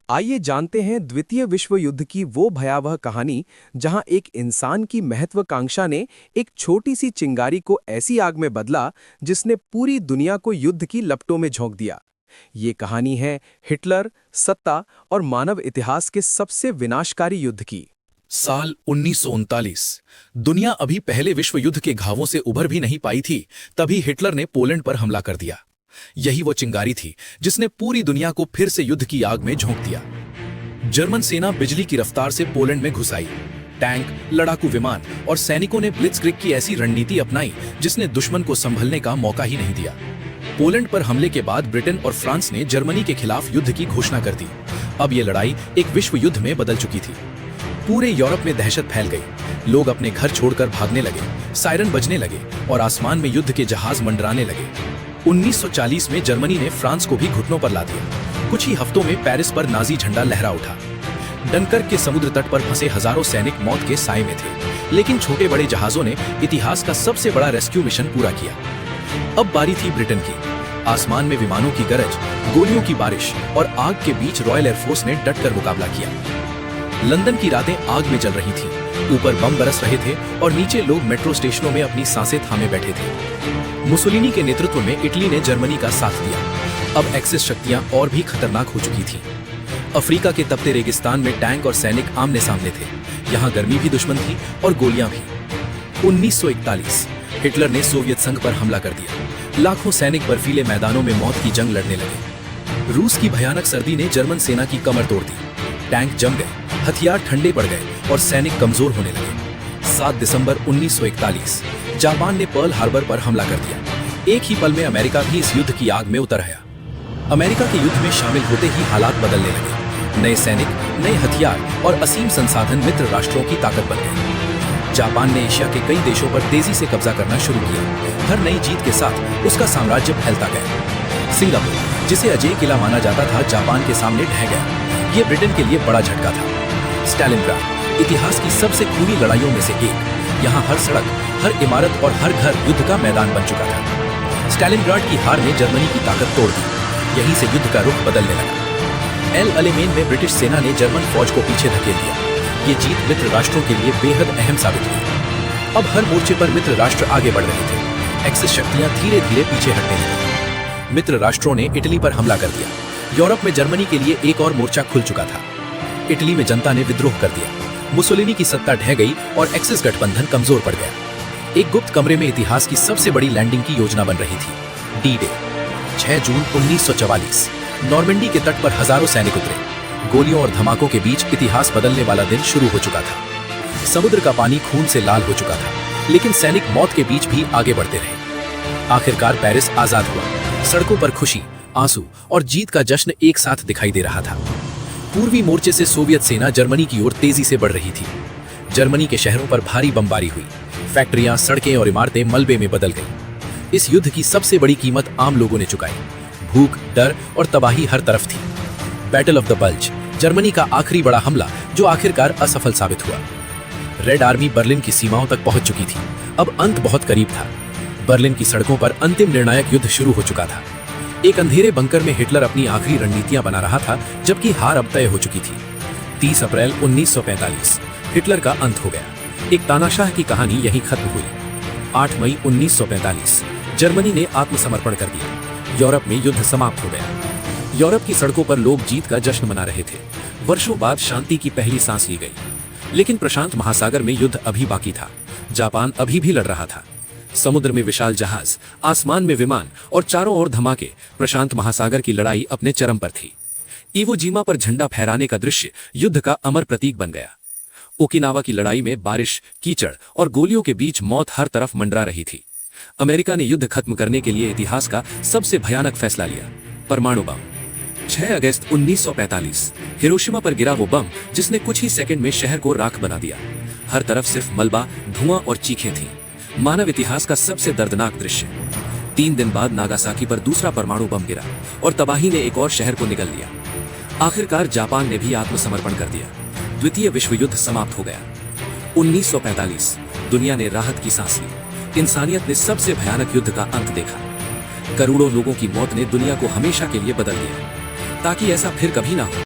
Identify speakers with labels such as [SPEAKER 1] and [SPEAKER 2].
[SPEAKER 1] आइए जानते हैं द्वितीय विश्व युद्ध की वो भयावह कहानी जहां एक इंसान की महत्वाकांक्षा ने एक छोटी सी चिंगारी को ऐसी आग में बदला जिसने पूरी दुनिया को युद्ध की लपटों में झोंक दिया। ये कहानी है हिटलर, सत्ता और मानव इतिहास के सबसे विनाशकारी युद्ध की।
[SPEAKER 2] साल 1939। दुनिया अभी पहले विश्व युद्ध के घावों से उभर भी नहीं पाई थी, तभी हिटलर ने पोलैंड पर हमला कर दिया। यही वो चिंगारी थी जिसने पूरी दुनिया को फिर से युद्ध की आग में झोंक दिया। जर्मन सेना बिजली की रफ्तार से पोलैंड में घुस आई। टैंक, लड़ाकू विमान और सैनिकों ने ब्लिट्जक्रिग की ऐसी रणनीति अपनाई जिसने दुश्मन को संभलने का मौका ही नहीं दिया। पोलैंड पर हमले के बाद ब्रिटेन और फ्रांस ने जर्मनी के खिलाफ युद्ध की घोषणा कर दी। अब यह लड़ाई एक विश्व युद्ध में बदल चुकी थी। पूरे यूरोप में दहशत फैल गई। लोग अपने घर छोड़कर भागने लगे, सायरन बजने लगे और आसमान में युद्ध के जहाज मंडराने लगे। 1940 में जर्मनी ने फ्रांस को भी घुटनों पर ला दिया। कुछ ही हफ्तों में पेरिस पर नाजी झंडा लहरा उठा। डनकर्क के समुद्र तट पर फंसे हजारों सैनिक मौत के साए में थे, लेकिन छोटे बड़े जहाजों ने इतिहास का सबसे बड़ा रेस्क्यू मिशन पूरा किया। अब बारी थी ब्रिटेन की। आसमान में विमानों की गरज, गोलियों की बारिश और आग के बीच रॉयल एयरफोर्स ने डटकर मुकाबला किया। लंदन की रातें आग में जल रही थीं। ऊपर बम बरस रहे थे और नीचे लोग मेट्रो स्टेशनों में अपनी सांसें थामे बैठे थे। मुसोलिनी के नेतृत्व में इटली ने जर्मनी का साथ दिया। अब एक्सिस शक्तियां और भी खतरनाक हो चुकी थीं। अफ्रीका के तपते रेगिस्तान में टैंक और सैनिक आमने सामने थे। यहाँ गर्मी भी दुश्मन थी और गोलियां भी। 1941 हिटलर ने सोवियत संघ पर हमला कर दिया। लाखों सैनिक बर्फीले मैदानों में मौत की जंग लड़ने लगे। रूस की भयानक सर्दी ने जर्मन सेना की कमर तोड़ दी। टैंक जम गए, हथियार ठंडे पड़ गए और सैनिक कमजोर होने लगे। 7 दिसंबर 1941 जापान ने पर्ल हार्बर पर हमला कर दिया। एक ही पल में अमेरिका भी इस युद्ध की आग में उतर आया। अमेरिका के युद्ध में शामिल होते ही हालात बदलने लगे। नए सैनिक, नए हथियार और असीम संसाधन मित्र राष्ट्रों की ताकत बन गए। जापान ने एशिया के कई देशों पर तेजी से कब्जा करना शुरू किया। हर नई जीत के साथ उसका साम्राज्य फैलता गया। सिंगापुर, जिसे अजेय किला माना जाता था, जापान के सामने ढह गया। ये ब्रिटेन के लिए बड़ा झटका था। स्टालिनग्राड, इतिहास की सबसे खूनी लड़ाइयों में से एक। यहाँ हर सड़क, हर इमारत और हर घर युद्ध का मैदान बन चुका था। स्टालिनग्राड की हार ने जर्मनी की ताकत तोड़ दी। यहीं से युद्ध का रुख बदलने लगा। एल अलेमेन में ब्रिटिश सेना ने जर्मन फौज को पीछे धकेल दिया। ये जीत मित्र राष्ट्रों के लिए बेहद अहम साबित हुई। अब हर मोर्चे पर मित्र राष्ट्र आगे बढ़ रहे थे। एक्सिस शक्तियां धीरे धीरे पीछे हटने लगी। मित्र राष्ट्रों ने इटली पर हमला कर दिया। यूरोप में जर्मनी के लिए एक और मोर्चा खुल चुका था। इटली में जनता ने विद्रोह कर दिया। मुसोलिनी की सत्ता ढह गई और एक्सिस गठबंधन कमजोर पड़ गया। एक गुप्त कमरे में इतिहास की सबसे बड़ी लैंडिंग की योजना बन रही थी, डी डे। 6 जून 1944 नॉर्मंडी के तट पर हजारों सैनिक उतरे। गोलियों और धमाकों के बीच इतिहास बदलने वाला दिन शुरू हो चुका था। समुद्र का पानी खून से लाल हो चुका था, लेकिन सैनिक मौत के बीच भी आगे बढ़ते रहे। आखिरकार पेरिस आजाद हुआ। सड़कों पर खुशी, आंसू और जीत का जश्न एक साथ दिखाई दे रहा था। पूर्वी मोर्चे से सोवियत सेना जर्मनी की ओर तेजी से बढ़ रही थी। जर्मनी के शहरों पर भारी बमबारी हुई। फैक्ट्रियां, सड़कें और इमारतें मलबे में बदल गईं। इस युद्ध की सबसे बड़ी कीमत आम लोगों ने चुकाई। भूख, डर और तबाही हर तरफ थी। Battle of the bulge, Germany का आखिरी बड़ा हमला जो आखिरकार असफल साबित हुआ। रेड आर्मी बर्लिन की सीमाओं तक पहुंच चुकी थी। अब अंत बहुत करीब था। बर्लिन की सड़कों पर अंतिम निर्णायक युद्ध शुरू हो चुका था। एक अंधेरे बंकर में हिटलर अपनी आखिरी रणनीतियां बना रहा था, जबकि हार अब तय हो चुकी थी। 30 अप्रैल 1945 हिटलर का अंत हो गया। एक तानाशाह की कहानी यहीं खत्म हुई। 8 मई 1945 जर्मनी ने आत्मसमर्पण कर दिया। यूरोप में युद्ध समाप्त हो गया। यूरोप की सड़कों पर लोग जीत का जश्न मना रहे थे। वर्षों बाद शांति की पहली सांस ली गई। लेकिन प्रशांत महासागर में युद्ध अभी बाकी था। जापान अभी भी लड़ रहा था। समुद्र में विशाल जहाज, आसमान में विमान और चारों ओर धमाके। प्रशांत महासागर की लड़ाई अपने चरम पर थी। इवो जिमा पर झंडा फहराने का दृश्य युद्ध का अमर प्रतीक बन गया। ओकिनावा की लड़ाई में बारिश, कीचड़ और गोलियों के बीच मौत हर तरफ मंडरा रही थी। अमेरिका ने युद्ध खत्म करने के लिए इतिहास का सबसे भयानक फैसला लिया, परमाणु बम। 6 अगस्त 1945 हिरोशिमा पर गिरा वो बम जिसने कुछ ही सेकंड में शहर को राख बना दिया। हर तरफ सिर्फ मलबा, धुआं और चीखें थीं। मानव इतिहास का सबसे दर्दनाक दृश्य। 3 दिन बाद नागासाकी पर दूसरा परमाणु बम गिरा और तबाही ने एक और शहर को निगल लिया। आखिरकार जापान ने भी आत्मसमर्पण कर दिया। द्वितीय विश्व युद्ध समाप्त हो गया। 1945 दुनिया ने राहत की सांस ली। इंसानियत ने सबसे भयानक युद्ध का अंत देखा। करोड़ों लोगों की मौत ने दुनिया को हमेशा के लिए बदल दिया, ताकि ऐसा फिर कभी ना हो।